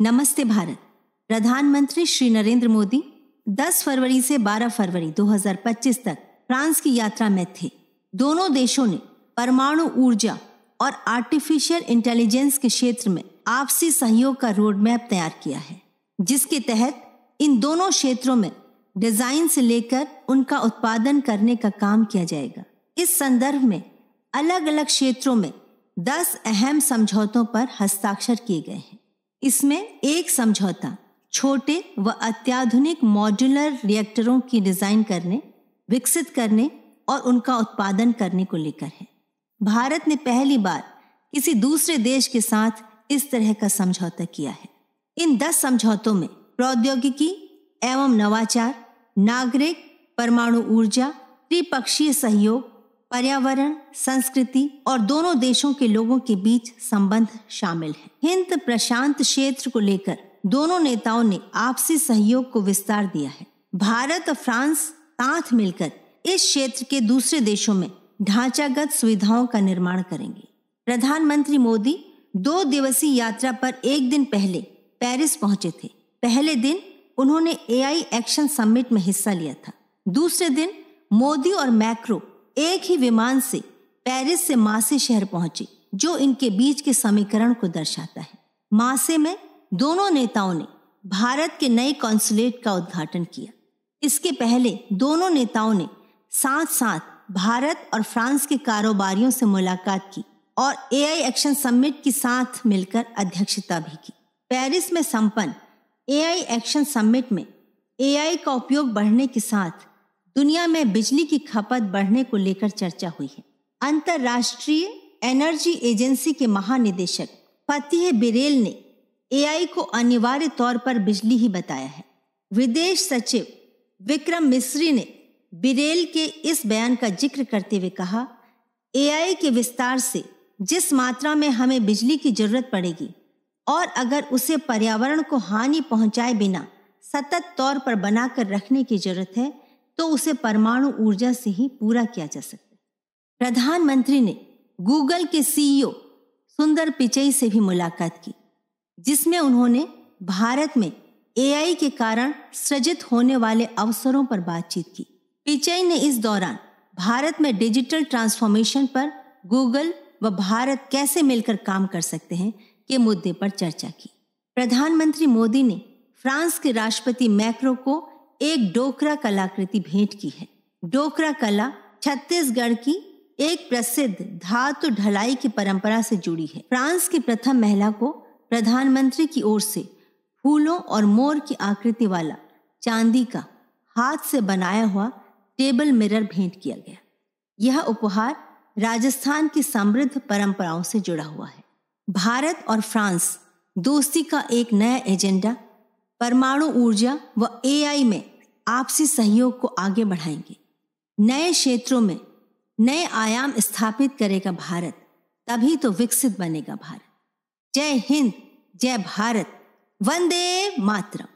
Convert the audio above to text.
नमस्ते भारत। प्रधानमंत्री श्री नरेंद्र मोदी 10 फरवरी से 12 फरवरी 2025 तक फ्रांस की यात्रा में थे। दोनों देशों ने परमाणु ऊर्जा और आर्टिफिशियल इंटेलिजेंस के क्षेत्र में आपसी सहयोग का रोड मैप तैयार किया है, जिसके तहत इन दोनों क्षेत्रों में डिजाइन से लेकर उनका उत्पादन करने का काम किया जाएगा। इस संदर्भ में अलग अलग क्षेत्रों में 10 अहम समझौतों पर हस्ताक्षर किए गए हैं। इसमें एक समझौता छोटे व अत्याधुनिक मॉड्यूलर रिएक्टरों की डिजाइन करने, विकसित करने और उनका उत्पादन करने को लेकर है। भारत ने पहली बार किसी दूसरे देश के साथ इस तरह का समझौता किया है। इन 10 समझौतों में प्रौद्योगिकी एवं नवाचार, नागरिक, परमाणु ऊर्जा, त्रिपक्षीय सहयोग, पर्यावरण, संस्कृति और दोनों देशों के लोगों के बीच संबंध शामिल है। हिंद प्रशांत क्षेत्र को लेकर दोनों नेताओं ने आपसी सहयोग को विस्तार दिया है। भारत और फ्रांस साथ मिलकर इस क्षेत्र के दूसरे देशों में ढांचागत सुविधाओं का निर्माण करेंगे। प्रधानमंत्री मोदी 2 दिवसीय यात्रा पर एक दिन पहले पेरिस पहुंचे थे। पहले दिन उन्होंने AI एक्शन समिट में हिस्सा लिया था। दूसरे दिन मोदी और मैक्रो एक ही विमान से पेरिस से मासे शहर पहुंचे, जो इनके बीच के समीकरण को दर्शाता है। मासे में दोनों नेताओं ने भारत के नए कॉन्सुलेट का उद्घाटन किया। इसके पहले दोनों नेताओं ने साथ साथ भारत और फ्रांस के कारोबारियों से मुलाकात की और AI एक्शन समिट के साथ मिलकर अध्यक्षता भी की। पेरिस में संपन्न AI एक्शन समिट में AI का उपयोग बढ़ने के साथ दुनिया में बिजली की खपत बढ़ने को लेकर चर्चा हुई है। अंतर्राष्ट्रीय एनर्जी एजेंसी के महानिदेशक फतिह बिरेल ने AI को अनिवार्य तौर पर बिजली ही बताया है। विदेश सचिव विक्रम मिस्री ने बिरेल के इस बयान का जिक्र करते हुए कहा, AI के विस्तार से जिस मात्रा में हमें बिजली की जरूरत पड़ेगी और अगर उसे पर्यावरण को हानि पहुंचाए बिना सतत तौर पर बनाकर रखने की जरूरत है, तो उसे परमाणु ऊर्जा से ही पूरा किया जा सकता है। प्रधानमंत्री ने गूगल के CEO सुंदर पिचई से भी मुलाकात की, जिसमें उन्होंने भारत में AI के कारण सृजित होने वाले अवसरों पर बातचीत की। पिचई ने इस दौरान भारत में डिजिटल ट्रांसफॉर्मेशन पर गूगल व भारत कैसे मिलकर काम कर सकते हैं के मुद्दे पर चर्चा की। प्रधानमंत्री मोदी ने फ्रांस के राष्ट्रपति मैक्रो को एक डोकरा कलाकृति भेंट की है। डोकरा कला छत्तीसगढ़ की एक प्रसिद्ध धातु ढलाई की परंपरा से जुड़ी है। फ्रांस की प्रथम महिला को प्रधानमंत्री की ओर से फूलों और मोर की आकृति वाला चांदी का हाथ से बनाया हुआ टेबल मिरर भेंट किया गया। यह उपहार राजस्थान की समृद्ध परंपराओं से जुड़ा हुआ है। भारत और फ्रांस दोस्ती का एक नया एजेंडा परमाणु ऊर्जा व AI में आपसी सहयोग को आगे बढ़ाएंगे। नए क्षेत्रों में नए आयाम स्थापित करेगा भारत, तभी तो विकसित बनेगा भारत। जय हिंद, जय भारत, वंदे मातरम।